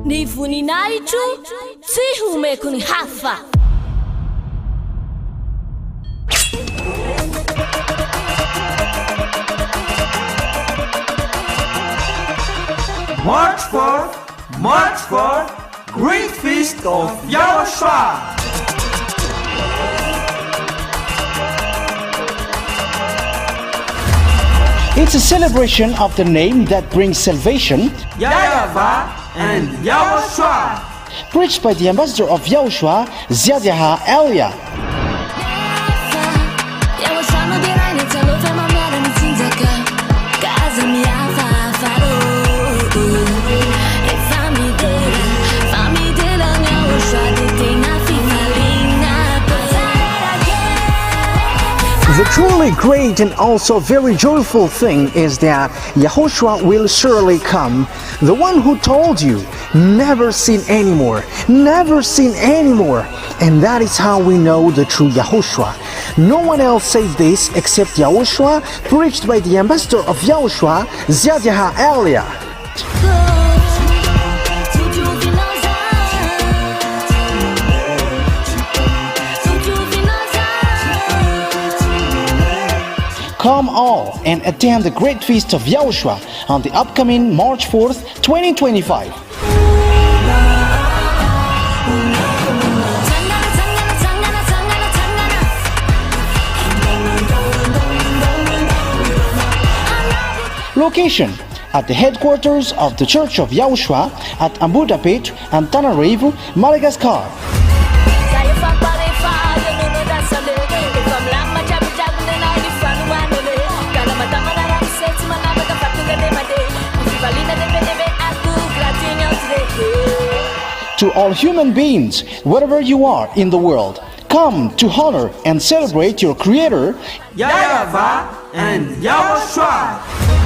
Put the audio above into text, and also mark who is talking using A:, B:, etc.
A: Ny voninahitro tsy homeko ny hafa.
B: March 4, Great Feast of YAHOSHUAH.
C: It's a celebration of the name that brings salvation,
B: YAHVAH and YAHOSHUAH.
C: preached by the ambassador of YAHOSHUAH, YAHVAH. The truly great and also very joyful thing is that YAHOSHUAH will surely come. The one who told you, never sin anymore, never sin anymore. And that is how we know the true YAHOSHUAH. No one else says this except YAHOSHUAH, preached by the ambassador of YAHOSHUAH, YAHVAH. Come all and attend the Great Feast of YAHOSHUAH on the upcoming March 4th, 2025. Location at the headquarters of the Church of YAHOSHUAH at Ambohidrapeto Antananarivo Madagascar. To all human beings, wherever you are in the world, come to honor and celebrate your Creator,
B: YAHVAH and YAHOSHUAH.